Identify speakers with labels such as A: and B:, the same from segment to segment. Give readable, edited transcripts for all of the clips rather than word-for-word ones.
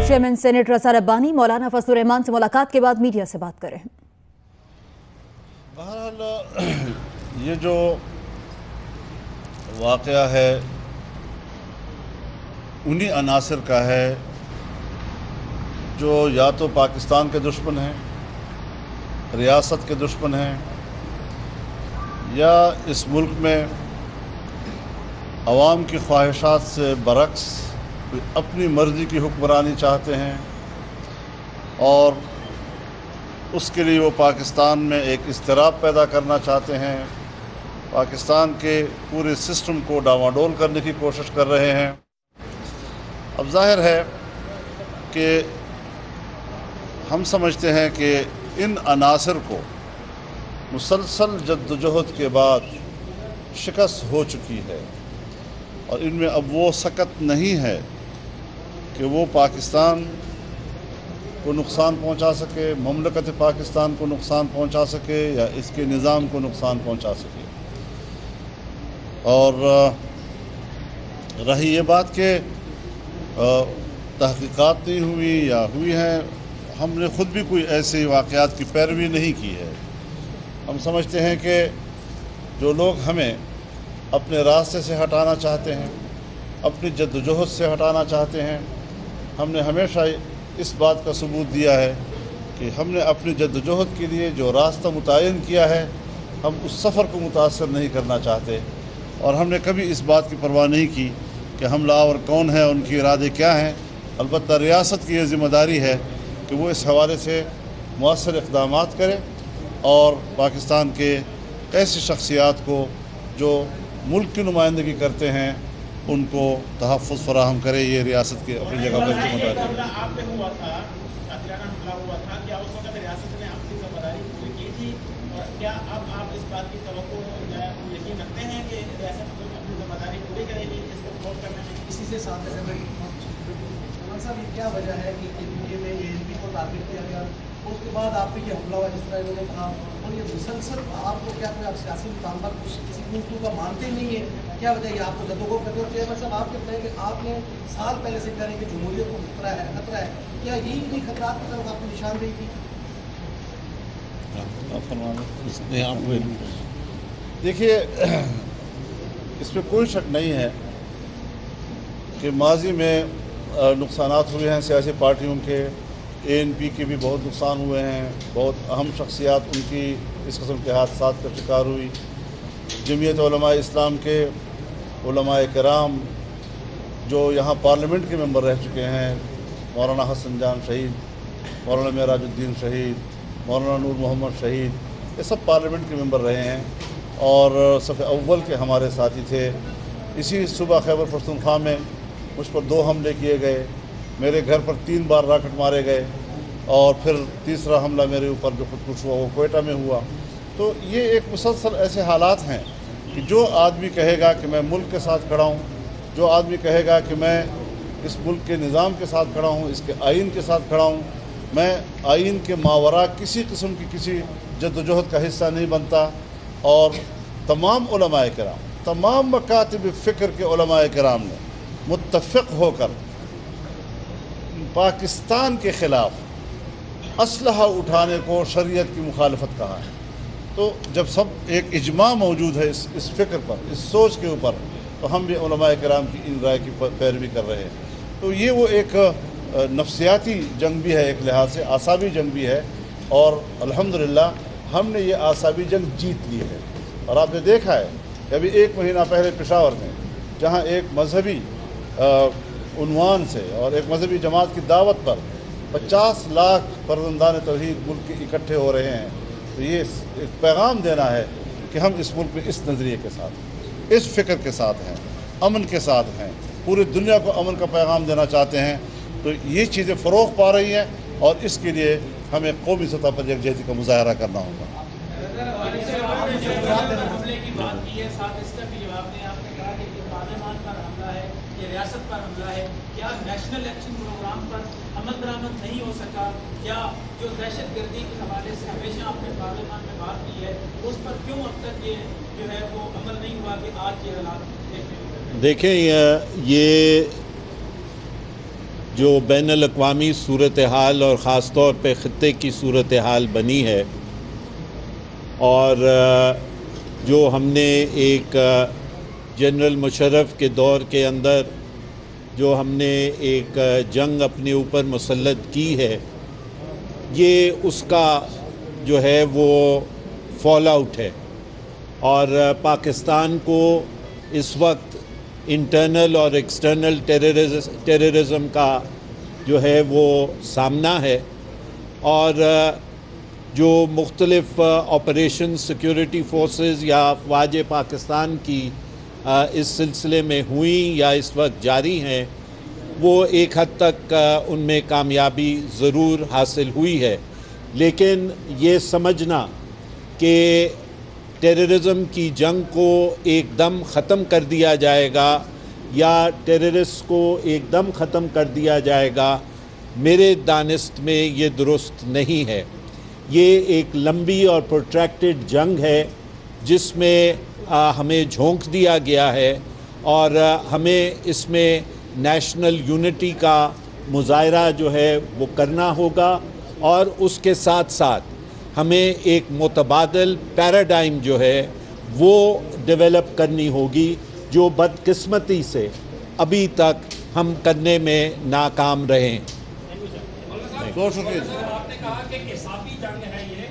A: Chairman senate रज़ा रब्बानी मौलाना फजलुर रहमान से मुलाकात के बाद मीडिया से बात कर रहे हैं।
B: बहरहाल ये जो वाक़या है उन्हीं अनासर का है जो या तो पाकिस्तान के दुश्मन हैं, रियासत के दुश्मन हैं, या इस मुल्क में अवाम की ख्वाहिशात से बरक्स अपनी मर्ज़ी की हुक्मरानी चाहते हैं और उसके लिए वो पाकिस्तान में एक इज़्तिराब पैदा करना चाहते हैं, पाकिस्तान के पूरे सिस्टम को डावाडोल करने की कोशिश कर रहे हैं। अब ज़ाहिर है कि हम समझते हैं कि इन अनासर को मुसलसल जद्दोजहद के बाद शिकस्त हो चुकी है और इनमें अब वो सकत नहीं है कि वो पाकिस्तान को नुकसान पहुंचा सके, ममलकत पाकिस्तान को नुकसान पहुंचा सके या इसके निज़ाम को नुकसान पहुंचा सके। और रही ये बात कि तहक़ीक़ात नहीं हुई या हुई हैं, हमने ख़ुद भी कोई ऐसे वाक़यात की पैरवी नहीं की है। हम समझते हैं कि जो लोग हमें अपने रास्ते से हटाना चाहते हैं, अपनी जद्दोजहद से हटाना चाहते हैं, हमने हमेशा इस बात का सबूत दिया है कि हमने अपनी जद्दोजहद के लिए जो रास्ता मुतय्यन किया है हम उस सफ़र को मुतासर नहीं करना चाहते और हमने कभी इस बात की परवाह नहीं की कि हमलावर कौन है, उनके इरादे क्या हैं। अलबत्ता रियासत की ये ज़िम्मेदारी है कि वो इस हवाले से मौसर इक़दामात करे और पाकिस्तान के ऐसी शख्सियात को जो मुल्क की नुमाइंदगी करते हैं उनको तहफ़्फ़ुज़ फ़राहम करे। ये रियासत की अपनी जगह पर ज़िम्मेदारी
C: है। क्या वजह है कि एनपीए में एएनपी को टारगेट किया गया, उसके बाद आप पे ये हमला हुआ जिस तरह इन्होंने कहा, और ये मुसलसल आपको क्या कोई आप सियासी मुतालबा किसी मुल्क का मानते ही नहीं है? क्या वजह है आपको जदोगो करते? और चेयरमैन साहब आप कहते हैं कि आपने साल पहले से कह रहे हैं कि जमहूरियत को खतरा है, क्या यही नहीं खतरा की तरफ आपकी निशानदेही की?
B: देखिए, इसमें कोई शक नहीं है कि माजी में नुकसानात हुए हैं सियासी पार्टियों के, एएनपी के भी बहुत नुकसान हुए हैं, बहुत अहम शख्सियात उनकी इस किस्म के हादसात का शिकार हुई। जमीयत उलमा इस्लाम के उलमाए किराम जो यहाँ पार्लियामेंट के मेंबर रह चुके हैं, मौलाना हसन जान शहीद, मौलाना मेराजुद्दीन शहीद, मौलाना नूर मोहम्मद शहीद, ये सब पार्लियामेंट के मेंबर रहे हैं और सफ़े अव्वल के हमारे साथी थे। इसी सुबह खैबर पख्तूनख्वा में मुझ पर 2 हमले किए गए, मेरे घर पर 3 बार राकेट मारे गए और फिर तीसरा हमला मेरे ऊपर जो खुदकुश हुआ वो कोयटा में हुआ। तो ये एक मुसलसल ऐसे हालात हैं कि जो आदमी कहेगा कि मैं मुल्क के साथ खड़ा हूँ, जो आदमी कहेगा कि मैं इस मुल्क के निज़ाम के साथ खड़ा हूँ, इसके आइन के साथ खड़ा हूँ, मैं आइन के मावरा किसी किस्म की किसी जद्दोजहद का हिस्सा नहीं बनता। और तमाम उलमाए किराम, तमाम मकातिब फ़िक्र के उलमाए किराम ने मुत्तफ़िक़ होकर पाकिस्तान के ख़िलाफ़ असलहा उठाने को शरीयत की मुखालफत कहा है। तो जब सब एक इजमा मौजूद है इस फ़िक्र पर, इस सोच के ऊपर, तो हम भी उलमाए किराम की इन राय की पैरवी कर रहे हैं। तो ये वो एक नफ्सियाती जंग भी है, एक लिहाज से आसाबी जंग भी है और अल्हम्दुलिल्लाह हमने ये आसाबी जंग जीत ली है। और आपने देखा है कि अभी 1 महीना पहले पेशावर में जहाँ एक मजहबी उन्वान से और एक मजहबी जमात की दावत पर 50 लाख फर्जंदान तौहीद मुल्क के इकट्ठे हो रहे हैं, तो ये एक पैगाम देना है कि हम इस मुल्क में इस नज़रिए के साथ, इस फ़िक्र के साथ हैं, अमन के साथ हैं, पूरी दुनिया को अमन का पैगाम देना चाहते हैं। तो ये चीज़ें फ़रोग़ पा रही हैं और इसके लिए हमें कौमी सतह पर यकजहती का मुज़ाहरा करना होगा।
D: रियासत पर हमला है, क्या नेशनल एक्शन प्रोग्राम पर अमल दरामद नहीं हो सका? क्या जो दहशतगर्दी के हवाले से हमेशा आपने पार्लियामान में बात की है, उस पर क्यों अब तक ये जो है वो अमल नहीं हुआ कि आज ये हालात देखने को?
B: देखें, ये
E: جو بین الاقوامی صورتحال اور ख़ास طور پہ خطے کی صورتحال بنی ہے، اور جو ہم نے ایک جنرل مشرف کے دور کے اندر جو ہم نے ایک جنگ اپنے اوپر مسلط کی ہے، یہ اس کا جو ہے وہ فال آؤٹ ہے، اور پاکستان کو اس وقت انٹرنل اور ایکسٹرنل ٹیررزم کا جو ہے وہ سامنا ہے، اور جو مختلف آپریشن سیکیورٹی فورسز یا افواج پاکستان کی اس سلسلے میں ہوئیں یا اس وقت جاری ہیں، وہ ایک حد تک ان میں کامیابی ضرور حاصل ہوئی ہے، لیکن یہ سمجھنا کہ ٹیررزم کی جنگ کو ایک دم ختم کر دیا جائے گا یا ٹیررسٹ کو ایک دم ختم کر دیا جائے گا، میرے دانست میں یہ درست نہیں ہے۔ یہ ایک لمبی اور پروٹریکٹڈ جنگ ہے جس میں ہمیں جھونک دیا گیا ہے، اور ہمیں اس میں نیشنل یونٹی کا مظاہرہ جو ہے وہ کرنا ہوگا، اور اس کے ساتھ ساتھ ہمیں ایک متبادل پیراڈائم جو ہے وہ ڈیولپ کرنی ہوگی، جو بدقسمتی سے ابھی تک ہم کرنے میں ناکام رہے ہیں۔
B: بہت شکریہ۔
F: آپ نے کہا کہ احسابی جنگ ہے یہ،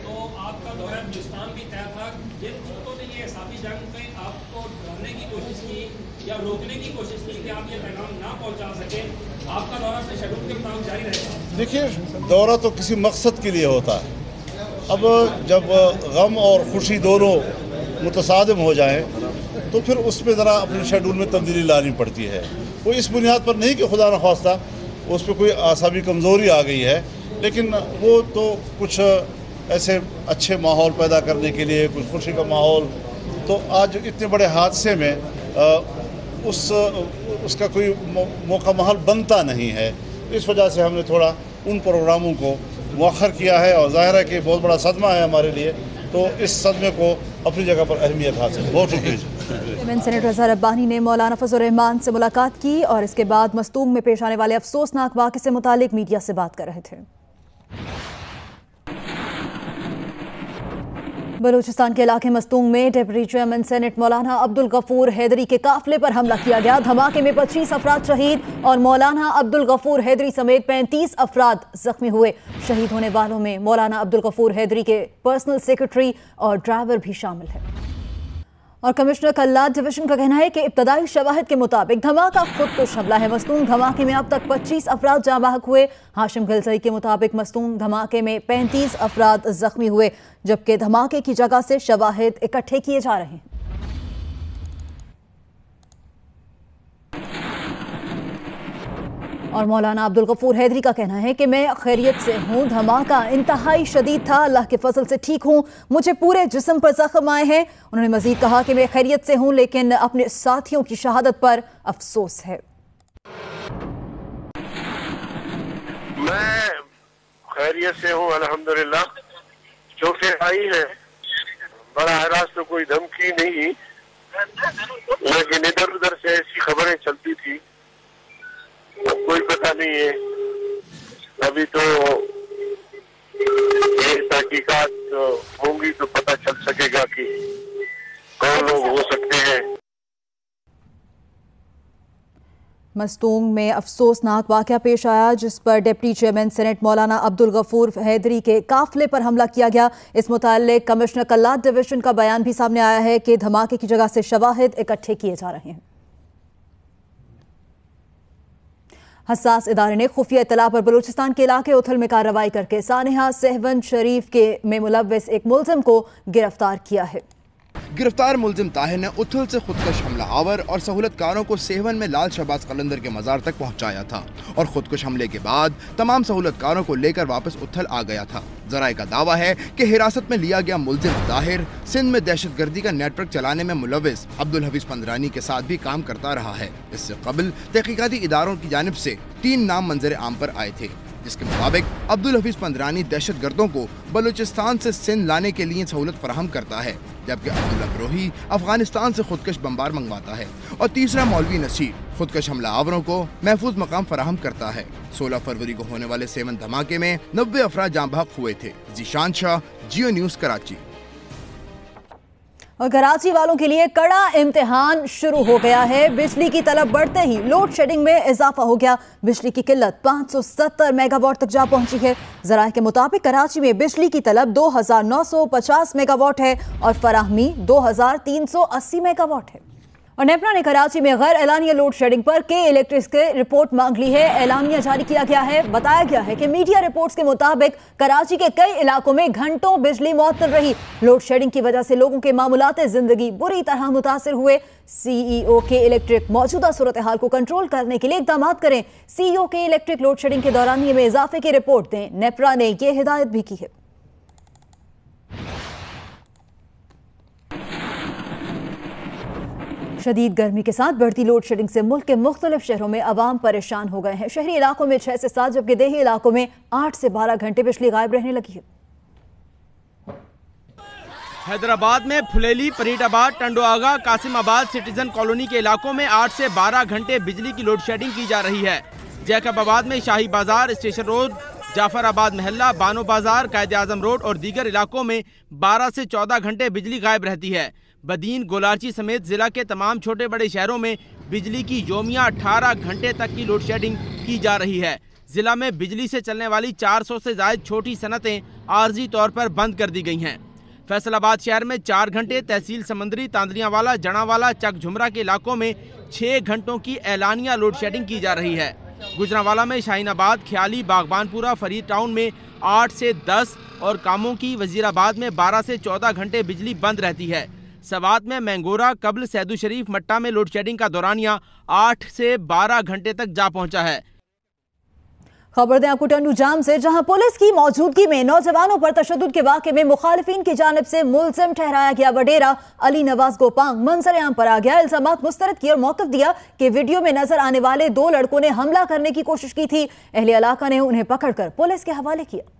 F: تو آپ کا دورہ بلوچستان بھی طے تھا، جن چھوٹوں نے یہ احسابی جنگ میں آپ کو ڈرنے کی کوشش کی یا روکنے کی کوشش کی کہ آپ یہ پیغام نہ پہنچا سکیں، آپ کا دورہ اپنے شیڈول کے مطابق جاری رہے گا؟
B: دیکھیے، دورہ تو کسی مقصد کے لیے ہوتا ہے۔ اب جب غم اور خوشی دونوں متصادم ہو جائیں تو پھر اس میں ذرا اپنے شیڈول میں تبدیلی لانی پڑتی ہے۔ وہ اس بنیاد پر نہیں کہ خدا نخواستہ اس پہ کوئی اعصابی کمزوری آ گئی ہے، لیکن وہ تو کچھ ایسے اچھے ماحول پیدا کرنے کے لیے، کچھ خوشی کا ماحول، تو آج اتنے بڑے حادثے میں اس کا کوئی موقع محل بنتا نہیں ہے۔ اس وجہ سے ہم نے تھوڑا ان پروگراموں کو مؤخر کیا ہے، اور ظاہر ہے کہ بہت بڑا صدمہ ہے ہمارے لیے، تو اس صدمے کو اپنی جگہ پر اہمیت حاصل ہے۔ بہت شکریہ۔
A: سینیٹر اظہر ربانی نے مولانا فضل الرحمان سے ملاقات کی اور اس کے بعد مستونگ میں پیش آنے والے افسوسناک واقعے سے متعلق میڈیا سے بات کر رہے تھے۔ بلوچستان کے علاقے مستونگ میں ڈپٹی چیئرمین سینٹ مولانا عبدالغفور حیدری کے قافلے پر حملہ کیا گیا۔ دھماکے میں 25 افراد شہید اور مولانا عبدالغفور حیدری سمیت 35 افراد زخمی ہوئے۔ شہید ہونے والوں میں مولانا عبدالغفور حیدری کے پرسنل سیکرٹری اور ڈرائیور بھی شامل ہے۔ اور کمشنر کلات ڈویژن کا کہنا ہے کہ ابتدائی شواہد کے مطابق دھماکہ خود کش حملہ ہے۔ مستونگ دھماکے میں اب تک 25 افراد جاں بحق ہوئے۔ ہاشم گلزئی کے مطابق مستونگ دھماکے میں 35 افراد زخمی ہوئے، جبکہ دھماکے کی جگہ سے شواہد اکٹھے کیے جا رہے ہیں۔ اور مولانا عبدالغفور حیدری کا کہنا ہے کہ میں خیریت سے ہوں، دھماکہ انتہائی شدید تھا، اللہ کے فضل سے ٹھیک ہوں، مجھے پورے جسم پر زخم آئے ہیں۔ انہوں نے مزید کہا کہ میں خیریت سے ہوں، لیکن اپنے ساتھیوں کی شہادت پر افسوس ہے۔
G: میں خیریت سے ہوں الحمدللہ، چوٹیں آئی ہیں، بڑا راست تو کوئی دھمکی نہیں، لیکن ادھر ادھر سے ایسی خبریں چلتی تھی، اب کوئی پتہ نہیں ہے۔ ابھی تو یہ تحقیقات ہوں گی تو پتہ چل سکے گا کہ کون لوگ ہو سکتے ہیں۔
A: مستونگ میں افسوسناک واقعہ پیش آیا جس پر ڈپٹی چیئرمین سینٹ مولانا عبدالغفور حیدری کے قافلے پر حملہ کیا گیا۔ اس متعلق کمشنر کلات ڈویژن کا بیان بھی سامنے آیا ہے کہ دھماکے کی جگہ سے شواہد اکٹھے کیے جا رہے ہیں۔ حساس ادارے نے خفیہ اطلاع پر بلوچستان کے علاقے اتھل میں کارروائی کر کے سانحہ سہون شریف میں ملوث ایک ملزم کو گرفتار کیا ہے۔
H: گرفتار ملزم طاہر نے اتھل سے خودکش حملہ آور اور سہولت کاروں کو سیون میں لال شہباز قلندر کے مزار تک پہنچایا تھا اور خودکش حملے کے بعد تمام سہولت کاروں کو لے کر واپس اتھل آ گیا تھا۔ ذرائع کا دعویٰ ہے کہ حراست میں لیا گیا ملزم طاہر سندھ میں دہشت گردی کا نیٹ ورک چلانے میں ملوث عبدالحفیظ پندرانی کے ساتھ بھی کام کرتا رہا ہے۔ اس سے قبل تحقیقاتی اداروں کی جانب سے 3 نام منظر عام پر آئے تھے، جس کے مطابق عبدالحفیظ پندرانی دہشت گردوں کو بلوچستان سے سندھ لانے کے لیے سہولت فراہم کرتا ہے۔ जबकि अब्दुल्ला ग्रोही अफगानिस्तान से खुदकश बमबार मंगवाता है और तीसरा मौलवी नसीर खुदकश हमलावरों को महफूज मकाम फराहम करता है। 16 फरवरी को होने वाले 7 धमाके में 90 अफराद जाँ बहक हुए थे। जीशान शाह, जियो न्यूज़, कराची।
A: और कराची वालों के लिए कड़ा इम्तिहान शुरू हो गया है। बिजली की तलब बढ़ते ही लोड शेडिंग में इजाफा हो गया। बिजली की किल्लत 570 मेगावाट तक जा पहुंची है। ज़राए के मुताबिक कराची में बिजली की तलब 2950 मेगावाट है और फराहमी 2380 मेगावाट है। और नेपरा ने कराची में गैर एलानिया लोड शेडिंग पर के इलेक्ट्रिक से रिपोर्ट मांग ली है। एलानिया जारी किया गया है। बताया गया है कि मीडिया रिपोर्ट्स के मुताबिक कराची के कई इलाकों में घंटों बिजली मुअत्तल रही। लोड शेडिंग की वजह से लोगों के मामूलाते जिंदगी बुरी तरह मुतासिर हुए। सीईओ के इलेक्ट्रिक मौजूदा सूरत हाल को कंट्रोल करने के लिए इकदाम करें। सीईओ के इलेक्ट्रिक लोड शेडिंग के दौरान में इजाफे की रिपोर्ट दें। नेपरा ने यह हिदायत भी की है। शदीद गर्मी के साथ बढ़ती लोड शेडिंग से मुल्क के मुख्तलिफ शहरों में अवाम परेशान हो गए हैं। शहरी इलाकों में 6 से 7 जबकि देही इलाकों में 8 से 12 घंटे बिजली गायब रहने लगी है।
I: हैदराबाद में फुलेली, फरीदाबाद, टंडोआगा, कासिमाबाद, सिटीजन कॉलोनी के इलाकों में 8 से 12 घंटे बिजली की लोड शेडिंग की जा रही है। जैकबाबाद में शाही बाजार, स्टेशन रोड, जाफराबाद महल्ला, बानो बाजार, कायदे आजम रोड और दीगर इलाकों में 12 से 14 घंटे बिजली गायब रहती है। बदीन, गोलाची समेत जिला के तमाम छोटे बड़े शहरों में बिजली की योमिया 18 घंटे तक की लोड शेडिंग की जा रही है। जिला में बिजली से चलने वाली 400 से ज्यादा छोटी सनतें आर्जी तौर पर बंद कर दी गई हैं। फैसलाबाद शहर में 4 घंटे, तहसील समंदरी, तांदरियावाला, जनावाला, चक झुमरा के इलाकों में 6 घंटों की एलानिया लोड शेडिंग की जा रही है। गुजरांवाला में, शाहीनाबाद, ख्याली, बागबानपुरा, फरीद टाउन में 8 से 10 और कामों की वजीराबाद में 12 से 14 घंटे बिजली बंद रहती है। सवात में मैंगोरा, कब्ल, सैदू शरीफ, मट्टा में लोड शेडिंग का दौरानिया 8 से 12 घंटे तक जा पहुंचा है।
A: खबर दें आपको टंडू जाम से, जहां पुलिस की मौजूदगी में नौजवानों पर तशद्दुद के वाक़े में मुखालिफिन की जानिब से मुल्ज़िम ठहराया गया वडेरा अली नवाज गोपांग मंजर आम पर आ गया। इल्जामात मुस्तरद किए और मौक़िफ़ दिया कि वीडियो में नजर आने वाले 2 लड़कों ने हमला करने की कोशिश की थी। अहले इलाका ने उन्हें पकड़कर पुलिस के हवाले किया।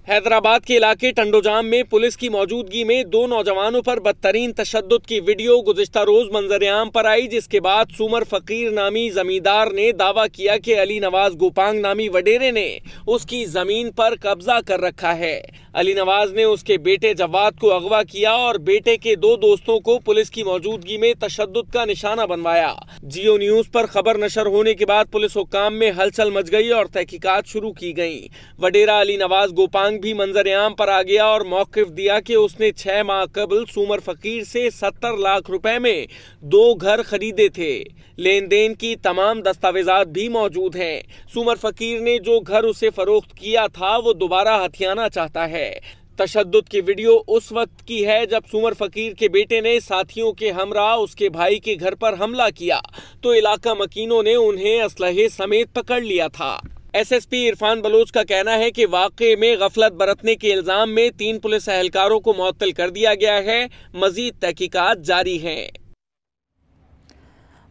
F: हैदराबाद के इलाके टंडोजाम में पुलिस की मौजूदगी में 2 नौजवानों पर बदतरीन तशद्दुद की वीडियो गुज़िश्ता रोज मंजर-ए-आम पर आई, जिसके बाद सुमर फकीर नामी जमींदार ने दावा किया कि अली नवाज गोपांग नामी वडेरे ने उसकी जमीन पर कब्जा कर रखा है। अली नवाज ने उसके बेटे जवाद को अगवा किया और बेटे के 2 दोस्तों को पुलिस की मौजूदगी में तशद्दुद का निशाना बनवाया। जियो न्यूज पर खबर नशर होने के बाद पुलिस हुक्काम में हलचल मच गई और तहकीकात शुरू की गई। वडेरा अली नवाज गोपांग भी मंजर-ए-आम पर आ गया और मौक़िफ़ दिया कि उसने 6 माह कबल सुमर फकीर से 70 लाख रुपए में 2 घर खरीदे थे। लेन देन की तमाम दस्तावेजात भी मौजूद हैं। सुमर फकीर ने जो घर उसे फरोख्त किया था वो दोबारा हथियाना चाहता है। तशद्दुद की वीडियो उस वक्त की है जब सुमर फकीर के बेटे ने साथियों के हमरा उसके भाई के घर पर हमला किया तो इलाका मकीनों ने उन्हें असलहे समेत पकड़ लिया था। एसएसपी इरफान बलोच का कहना है कि वाक़े में गफलत बरतने के इल्जाम में 3 पुलिस एहलकारों को मुअत्तल कर दिया गया है। मजीद तहकीकात जारी हैं।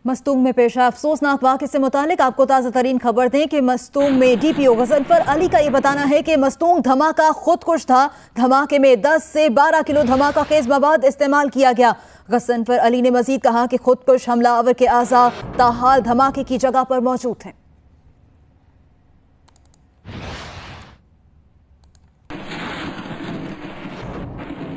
A: मस्तूंग में पेश अफसोसनाक वाक़े से मुतालिक आपको ताज़ा तरीन खबर दें कि मस्तूंग में डीपीओ गजनफर अली का ये बताना है कि मस्तूंग धमाका खुदकुश था। धमाके में 10 से 12 किलो धमाका खेज मवाद इस्तेमाल किया गया। गजनफर अली ने मजीद कहा कि खुदकुश हमलावर के आज़ा ताहाल धमाके की जगह पर मौजूद हैं।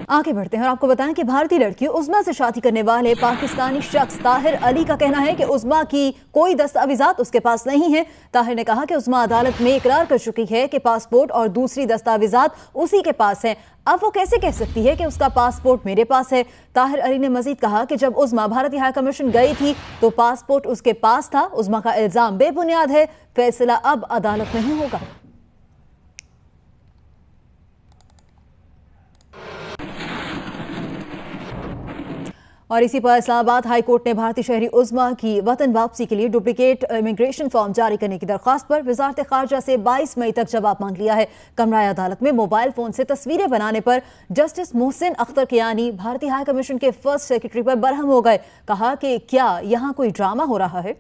A: आगे बढ़ते हैं और आपको बताएं कि भारतीय लड़की उज़मा से शादी करने वाले पाकिस्तानी शख्स ताहिर अली का कहना है कि उज़मा की कोई दस्तावेजात उसके पास नहीं है। ताहिर ने कहा कि उज़मा अदालत में इकरार कर चुकी है कि पासपोर्ट और दूसरी दस्तावेजात उसी के पास है। अब वो कैसे कह सकती है कि उसका पासपोर्ट मेरे पास है। ताहिर अली ने मजीद कहा कि जब उज़मा भारतीय हाई कमीशन गई थी तो पासपोर्ट उसके पास था। उज़मा का इल्जाम बेबुनियाद है। फैसला अब अदालत में ही होगा। और इसी पर इस्लामाबाद हाई कोर्ट ने भारतीय शहरी उज़मा की वतन वापसी के लिए डुप्लीकेट इमिग्रेशन फॉर्म जारी करने की दरख्वास्त पर वजारत खारजा से 22 मई तक जवाब मांग लिया है। कमराए अदालत में मोबाइल फोन से तस्वीरें बनाने पर जस्टिस मोहसिन अख्तर कियानी भारतीय हाई कमीशन के फर्स्ट सेक्रेटरी पर बरहम हो गए। कहा कि क्या यहाँ कोई ड्रामा हो रहा है।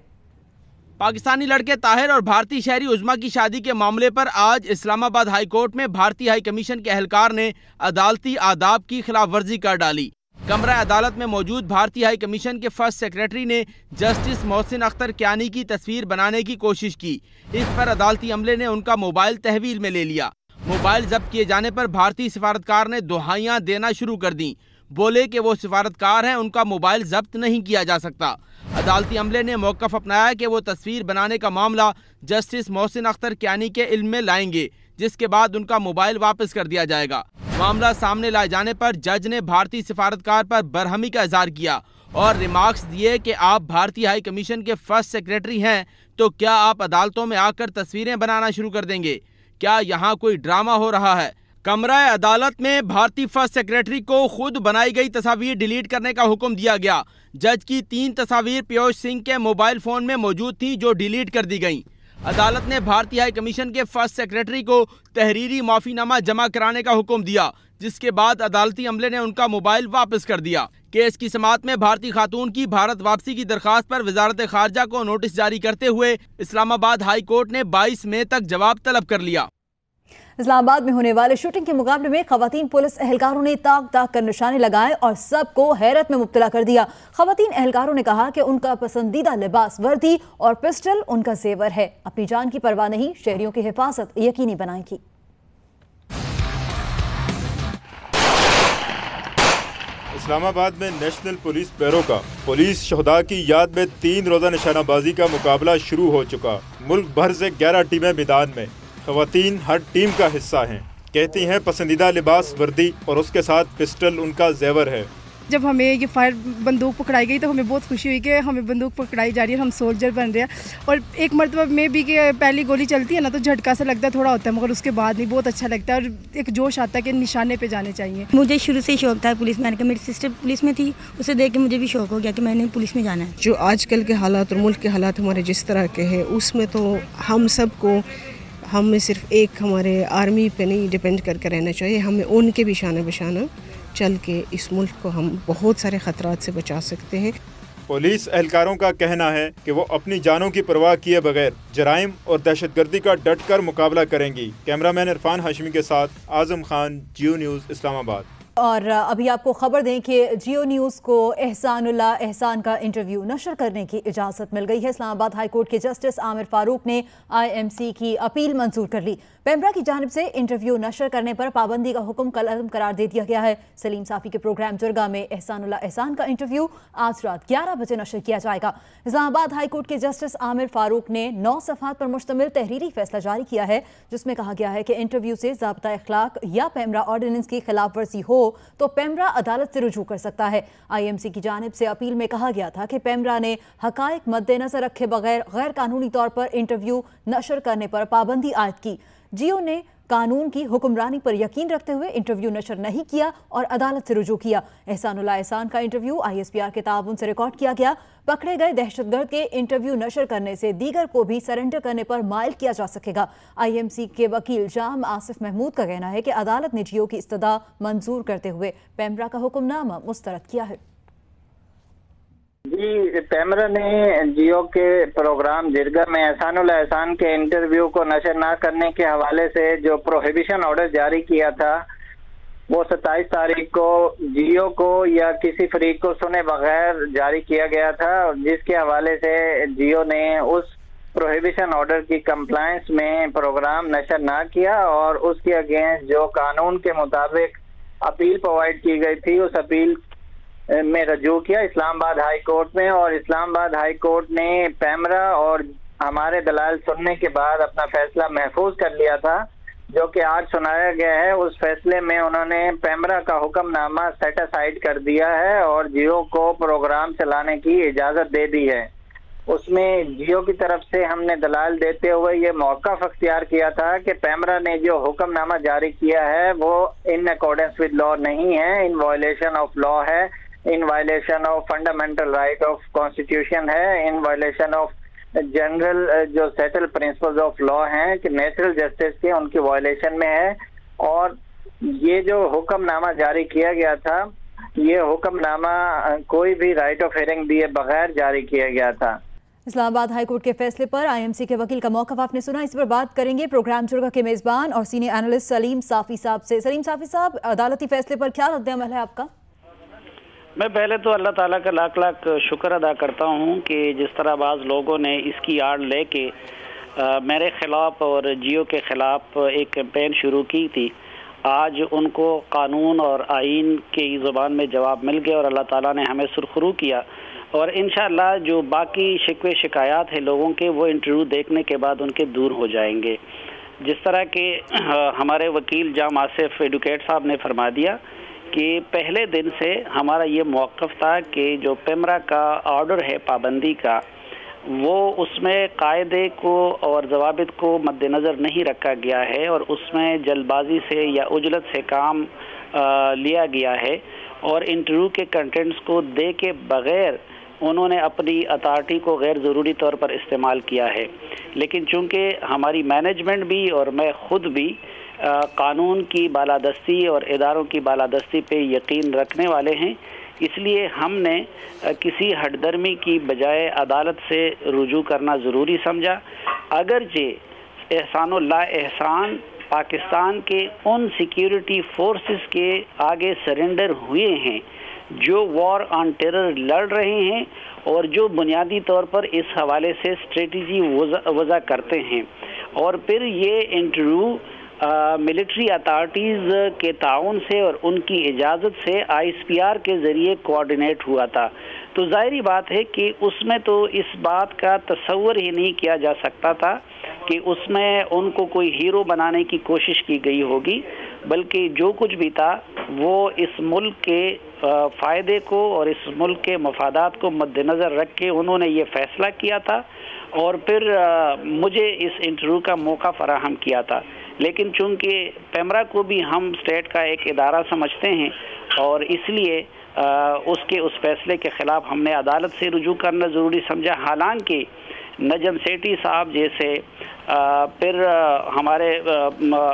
I: पाकिस्तानी लड़के ताहिर और भारतीय शहरी उज़्मा की शादी के मामले पर आज इस्लामाबाद हाई कोर्ट में भारतीय हाई कमीशन के एहलकार ने अदालती आदाब की खिलाफ वर्जी कर डाली। कमरा अदालत में मौजूद भारतीय हाई कमीशन के फर्स्ट सेक्रेटरी ने जस्टिस मोहसिन अख्तर क्यानी की तस्वीर बनाने की कोशिश की। इस पर अदालती अमले ने उनका मोबाइल तहवील में ले लिया। मोबाइल जब्त किए जाने पर भारतीय सिफारतकार ने दुहाइयां देना शुरू कर दी। बोले कि वो सिफारतकार हैं, उनका मोबाइल जब्त नहीं किया जा सकता। अदालती अमले ने मौक़िफ़ अपनाया कि वो तस्वीर बनाने का मामला जस्टिस मोहसिन अख्तर क्यानी के इल्म में लाएंगे, जिसके बाद उनका मोबाइल वापस कर दिया जाएगा। मामला सामने लाए जाने पर जज ने भारतीय सिफारतकार पर बरहमी का इज़हार किया और रिमार्क्स दिए कि आप भारतीय हाई कमीशन के फर्स्ट सेक्रेटरी हैं, तो क्या आप अदालतों में आकर तस्वीरें बनाना शुरू कर देंगे? क्या यहाँ कोई ड्रामा हो रहा है? कमरा अदालत में भारतीय फर्स्ट सेक्रेटरी को खुद बनाई गई तस्वीर डिलीट करने का हुक्म दिया गया। जज की 3 तस्वीर पीयूष सिंह के मोबाइल फोन में मौजूद थी, जो डिलीट कर दी गईं। अदालत ने भारतीय हाई कमीशन के फर्स्ट सेक्रेटरी को तहरीरी माफीनामा जमा कराने का हुक्म दिया, जिसके बाद अदालती अमले ने उनका मोबाइल वापस कर दिया। केस की समाअत में भारतीय खातून की भारत वापसी की दरखास्त पर वजारत खारजा को नोटिस जारी करते हुए इस्लामाबाद हाई कोर्ट ने 22 मई तक जवाब तलब कर लिया।
A: इस्लामाबाद में होने वाले शूटिंग के मुकाबले में खवातीन पुलिस एहलकारों ने ताक ताक कर निशाने लगाए और सबको हैरत में मुब्तला कर दिया। खवातीन एहलकारों ने कहा कि उनका पसंदीदा लिबास वर्दी और पिस्टल उनका जेवर है। अपनी जान की परवाह नहीं, शहरियों की हिफाजत यकीनी बनाएंगी।
J: इस्लामाबाद में नेशनल पुलिस पैरों का पुलिस शहदा की याद में 3 रोज़ा निशानाबाजी का मुकाबला शुरू हो चुका। मुल्क भर से 11 टीमें मैदान में। ख़वातीन हर टीम का हिस्सा हैं। कहती हैं पसंदीदा लिबास वर्दी और उसके साथ पिस्टल उनका जेवर है।
K: जब हमें ये फायर बंदूक पकड़ाई गई तो हमें बहुत खुशी हुई कि हमें बंदूक पकड़ाई जा रही है, हम सोल्जर बन रहे हैं। और एक मरतबा में भी कि पहली गोली चलती है ना तो झटका सा लगता है, थोड़ा होता है, मगर उसके बाद नहीं, बहुत अच्छा लगता है और एक जोश आता है कि निशाने पे जाने चाहिए।
L: मुझे शुरू से ही शौक था पुलिस में आने का। मेरी सिस्टर पुलिस में थी, उसे देख के मुझे भी शौक हो गया कि मैंने पुलिस में जाना है।
M: जो आजकल के हालात और मुल्क के हालात हमारे जिस तरह के हैं, उसमें तो हम सबको हमें सिर्फ एक हमारे आर्मी पे नहीं डिपेंड करके रहना चाहिए। हमें उनके भी शाना बशाना चल के इस मुल्क को हम बहुत सारे ख़तरात से बचा सकते हैं।
J: पुलिस एहलकारों का कहना है कि वो अपनी जानों की परवाह किए बगैर जराइम और दहशतगर्दी का डट कर मुकाबला करेंगी। कैमरामैन इरफान हाशमी के साथ आज़म खान, जियो न्यूज़, इस्लामाबाद।
A: और अभी आपको खबर दें कि जियो न्यूज़ को एहसानुल्लाह एहसान का इंटरव्यू नशर करने की इजाज़त मिल गई है। इस्लामाबाद हाई कोर्ट के जस्टिस आमिर फारूक ने IMC की अपील मंजूर कर ली। पेमरा की जानिब से इंटरव्यू नशर करने पर पाबंदी का हुक्म कलम करार दे दिया गया है। सलीम साफ़ी के प्रोग्राम जुर्गा में एहसानुल्लाह एहसान का इंटरव्यू आज रात 11 बजे नशर किया जाएगा। इस्लामाबाद हाई कोर्ट के जस्टिस आमिर फारूक ने 9 सफ़हात पर मुश्तमिल तहरीरी फैसला जारी किया है, जिसमें कहा गया है कि इंटरव्यू से ज़ाब्ता अखलाक या पेमरा ऑर्डिनेंस की खिलाफ वर्जी हो तो पेमरा अदालत से रुजू कर सकता है। IMC की जानिब से अपील में कहा गया था कि पेमरा ने हकायक मद्देनजर रखे बगैर गैर कानूनी तौर पर इंटरव्यू नशर करने पर पाबंदी आयद की। जियो ने कानून की हुक्मरानी पर यकीन रखते हुए इंटरव्यू नशर नहीं किया और अदालत से रुजू किया। एहसानुल्लाह एहसान का इंटरव्यू ISPR के ताउन से रिकॉर्ड किया गया। पकड़े गए दहशतगर्द के इंटरव्यू नशर करने से दीगर को भी सरेंडर करने पर माइल किया जा सकेगा। IMC के वकील जाम आसिफ महमूद का कहना है कि अदालत ने जियो की इस्तदा मंजूर करते हुए पेमरा का हुक्मनामा मुस्तरद किया है।
N: जी, पेमरा ने जियो के प्रोग्राम जिरगा में एहसानुल्लाह एहसान के इंटरव्यू को नशर ना करने के हवाले से जो प्रोहिबिशन ऑर्डर जारी किया था, वो 27 तारीख को जियो को या किसी फरीक को सुने बगैर जारी किया गया था, जिसके हवाले से जियो ने उस प्रोहिबिशन ऑर्डर की कंप्लायंस में प्रोग्राम नशर ना किया और उसके अगेंस्ट जो कानून के मुताबिक अपील प्रोवाइड की गई थी, उस अपील में रजू किया इस्लामाबाद हाई कोर्ट में। और इस्लामाबाद हाई कोर्ट ने पेमरा और हमारे दलाल सुनने के बाद अपना फैसला महफूज कर लिया था, जो कि आज सुनाया गया है। उस फैसले में उन्होंने पेमरा का हुक्मनामा सेट असाइड कर दिया है और जियो को प्रोग्राम चलाने की इजाज़त दे दी है। उसमें जियो की तरफ से हमने दलाल देते हुए ये मौका अख्तियार किया था कि पेमरा ने जो हुक्मनामा जारी किया है वो इन अकॉर्डेंस विद लॉ नहीं है, इन वायलेशन ऑफ लॉ है, in violation of fundamental right of constitution है, इन वायलेशन ऑफ जनरल जो सेटल प्रिंसिपल्स ऑफ लॉ हैं कि नेचुरल जस्टिस के, उनकी वायलेशन में है। और ये जो हुक्मनामा जारी किया गया था, ये हुक्मनामा कोई भी राइट ऑफ हियरिंग दिए बगैर जारी किया गया था।
A: اسلام آباد ہائی کورٹ کے فیصلے پر IMC کے وکیل کا موقف آپ نے سنا، اس پر بات کریں گے پروگرام جرگہ کے میزبان اور سینئر اینالسٹ سلیم صافی صاحب سے۔ سلیم صافی صاحب، عدالتی فیصلے پر کیا رد عمل ہے آپ کا؟
O: میں پہلے تو اللہ تعالیٰ کا لاکھ لاکھ شکر ادا کرتا ہوں کہ جس طرح بعض لوگوں نے اس کی آڑ لے کے میرے خلاف اور جیو کے خلاف ایک کیمپین شروع کی تھی، آج ان کو قانون اور آئین کی زبان میں جواب مل گیا اور اللہ تعالیٰ نے ہمیں سرخرو کیا، اور انشاءاللہ جو باقی شکوے شکایات ہیں لوگوں کے وہ انٹرویو دیکھنے کے بعد ان کے دور ہو جائیں گے۔ جس طرح کہ ہمارے وکیل جام آصف ایڈوکیٹ صاحب نے فرما دیا کہ پہلے دن سے ہمارا یہ موقف تھا کہ جو پیمرا کا آرڈر ہے پابندی کا، وہ اس میں قاعدے کو اور ضوابط کو مد نظر نہیں رکھا گیا ہے اور اس میں جلد بازی سے یا عجلت سے کام لیا گیا ہے، اور انٹرویو کے کنٹینٹس کو دے کے بغیر انہوں نے اپنی اتھارٹی کو غیر ضروری طور پر استعمال کیا ہے۔ لیکن چونکہ ہماری مینجمنٹ بھی اور میں خود بھی قانون کی بالادستی اور اداروں کی بالادستی پہ یقین رکھنے والے ہیں، اس لیے ہم نے کسی ہٹ درمی کی بجائے عدالت سے رجوع کرنا ضروری سمجھا، اگرچہ احسان اللہ احسان پاکستان کے ان سیکیورٹی فورسز کے آگے سرنڈر ہوئے ہیں جو وار آن ٹیرر لڑ رہے ہیں اور جو بنیادی طور پر اس حوالے سے اسٹریٹجی وضع کرتے ہیں، اور پھر یہ انٹرویو ملٹری اتھارٹیز کے تعاون سے اور ان کی اجازت سے ISPR کے ذریعے کوآرڈینیٹ ہوا تھا، تو ظاہری بات ہے کہ اس میں تو اس بات کا تصور ہی نہیں کیا جا سکتا تھا کہ اس میں ان کو کوئی ہیرو بنانے کی کوشش کی گئی ہوگی، بلکہ جو کچھ بھی تھا وہ اس ملک کے فائدے کو اور اس ملک کے مفادات کو مد نظر رکھ کے انہوں نے یہ فیصلہ کیا تھا اور پھر مجھے اس انٹرویو کا موقع فراہم کیا تھا۔ لیکن چونکہ پیمرا کو بھی ہم اسٹیٹ کا ایک ادارہ سمجھتے ہیں اور اس لیے اس فیصلے کے خلاف ہم نے عدالت سے رجوع کرنا ضروری سمجھا، حالانکہ نجم سیٹھی صاحب جیسے پھر ہمارے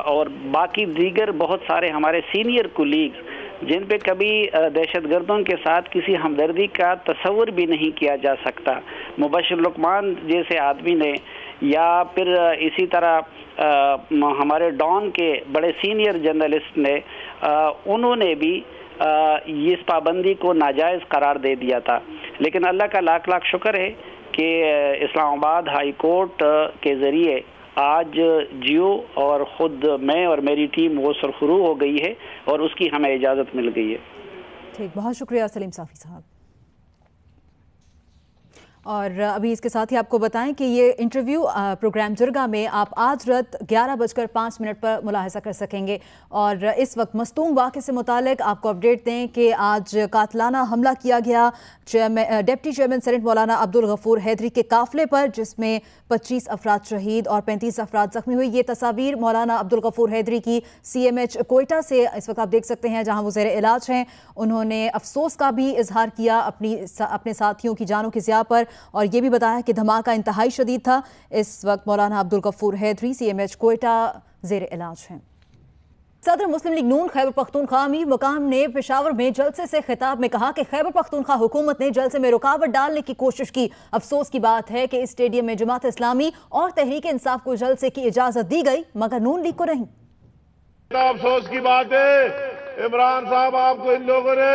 O: اور باقی دیگر بہت سارے ہمارے سینئر کولیگ جن پہ کبھی دہشت گردوں کے ساتھ کسی ہمدردی کا تصور بھی نہیں کیا جا سکتا، مبشر لقمان جیسے آدمی نے، یا پھر اسی طرح ہمارے ڈان کے بڑے سینئر جرنلسٹ نے، انہوں نے بھی اس پابندی کو ناجائز قرار دے دیا تھا۔ لیکن اللہ کا لاکھ لاکھ شکر ہے کہ اسلام آباد ہائی کورٹ کے ذریعے آج جیو اور خود میں اور میری ٹیم وہ سرخرو ہو گئی ہے اور اس کی ہمیں اجازت مل گئی ہے۔
A: ٹھیک، بہت شکریہ سلیم صافی صاحب۔ اور ابھی اس کے ساتھ ہی آپ کو بتائیں کہ یہ انٹرویو پروگرام جرگہ میں آپ آج رات 11:05 پر ملاحظہ کر سکیں گے، اور اس وقت مستونگ واقعے سے متعلق آپ کو اپڈیٹ دیں کہ آج قاتلانہ حملہ کیا گیا ڈپٹی چیئرمین سینٹ مولانا عبدالغفور حیدری کے قافلے پر، جس میں 25 افراد شہید اور 35 افراد زخمی ہوئے۔ یہ تصاویر مولانا عبدالغفور حیدری کی CMH کوئٹہ سے اس وقت آپ دیکھ سکتے ہیں، جہاں وہ زیر علاج ہیں۔ انہوں نے افسوس کا بھی اظہار کیا اپنے ساتھیوں کی جانوں کی ضیاع پر، اور یہ بھی بتایا کہ دھماکہ انتہائی شدید تھا۔ اس وقت مولانا عبدالغفور حیدری CMH کوئٹہ زیر علاج ہیں۔ صدر مسلم لیگ نون خیبر پختونخوا امیر مقام نے پشاور میں جلسے سے خطاب میں کہا کہ خیبر پختونخوا حکومت نے جلسے میں رکاوٹ ڈالنے کی کوشش کی۔ افسوس کی بات ہے کہ اس اسٹیڈیم میں جماعت اسلامی اور تحریک انصاف کو جلسے کی اجازت دی گئی مگر نون لیگ کو نہیں۔
P: افسوس کی بات ہے عمران صاحب، آپ کو ان لوگوں نے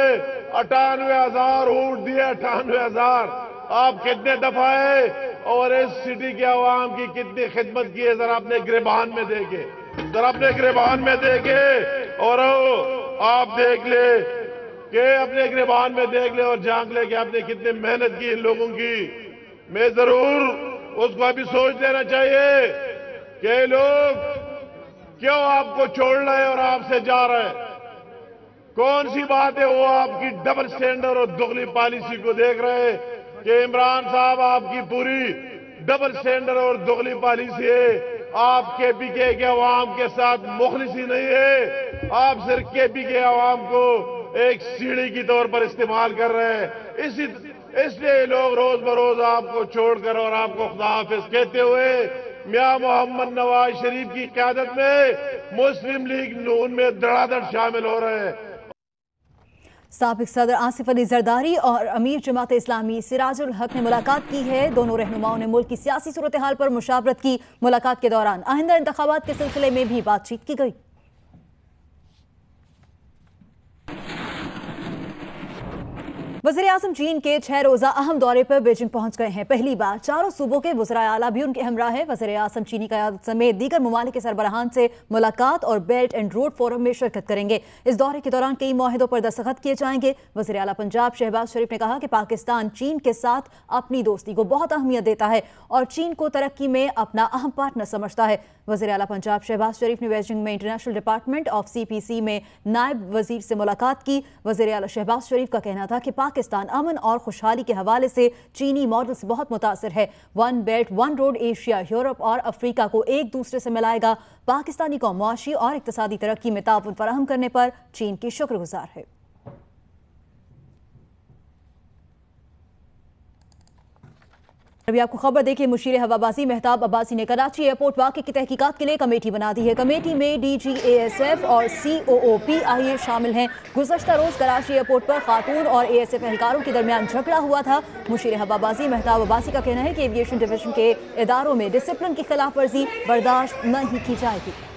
P: 98,000 ووٹ دیے، 98,000۔ آپ کتنے دفعہ ہے اور اس سٹی کے عوام کی کتنی خدمت کی ہے، ذرا اپنے گریبان میں دیکھیں، ذرا اپنے گریبان میں دیکھیں، اور آپ دیکھ لے کہ اپنے گریبان میں دیکھ لے اور جانک لے کہ آپ نے کتنی محنت کی ان لوگوں کی۔ میں ضرور اس کو ابھی سوچ لینا چاہیے کہ لوگ کیوں آپ کو چھوڑ رہے ہیں اور آپ سے جا رہے ہیں، کون سی بات ہے وہ آپ کی ڈبل سٹینڈرڈ اور دگلی پالیسی کو دیکھ رہے ہیں کہ عمران صاحب آپ کی پوری ڈبل سٹینڈرڈ اور دگلی پالیسی ہے۔ آپ KPK کے عوام کے ساتھ مخلصی نہیں ہے، آپ صرف KPK کے عوام کو ایک سیڑھی کی طور پر استعمال کر رہے ہیں۔ اس لیے لوگ روز بروز آپ کو چھوڑ کر اور آپ کو خدا حافظ کہتے ہوئے میاں محمد نواز شریف کی قیادت میں مسلم لیگ نون میں دھڑا دھڑ شامل ہو رہے ہیں۔
A: साबिक सदर आसिफ अली जरदारी और अमीर जमात इस्लामी सिराजुल हक ने मुलाकात की है। दोनों रहनुमाओं ने मुल्क की सियासी सूरत हाल पर मुशावरत की। मुलाकात के दौरान आइंदा इंतखाबात के सिलसिले में भी बातचीत की गई। वज़ीर आज़म चीन के 6 रोज़ा अहम दौरे पर बीजिंग पहुंच गए हैं। पहली बार चारों सूबों के वज़राए आला भी उनके हमरा है। वज़ीर आज़म चीनी क़यादत समेत दीगर ममालिक के सरबराहान से मुलाकात और बेल्ट एंड रोड फोरम में शिरकत करेंगे। इस दौरे के दौरान कई मुआहिदों पर दस्तखत किए जाएंगे। वज़ीर आला पंजाब शहबाज शरीफ ने कहा कि पाकिस्तान चीन के साथ अपनी दोस्ती को बहुत अहमियत देता है और चीन को तरक्की में अपना अहम पार्टनर समझता है। वज़ीर आला पंजाब शहबाज शरीफ ने बीजिंग में इंटरनेशनल डिपार्टमेंट ऑफ CPC में नायब वज़ीर से मुलाकात की। वज़ीर आला शहबाज शरीफ का कहना था कि पाकिस्तान अमन और खुशहाली के हवाले से चीनी मॉडल से बहुत मुतासिर है। 1 बेल्ट 1 रोड एशिया, यूरोप और अफ्रीका को एक दूसरे से मिलाएगा। पाकिस्तानी कौम मुआशी और इक्तिसादी तरक्की में ताउन फराहम करने पर चीन की शुक्रगुजार है। अभी आपको खबर देखिए, मुशीर हवाबाजी मेहताब अब्बासी ने कराची एयरपोर्ट वाक़े की तहकीकात के लिए कमेटी बना दी है। कमेटी में DG ASF और COO PIA शामिल हैं। गुज़श्ता रोज़ कराची एयरपोर्ट पर खातून और ASF एहलकारों के दरमियान झगड़ा हुआ था। मुशीर हवाबाजी मेहताब अब्बासी का कहना है कि एविएशन डिवीजन के इदारों में डिसिप्लिन की खिलाफ वर्जी बर्दाश्त नहीं की जाएगी।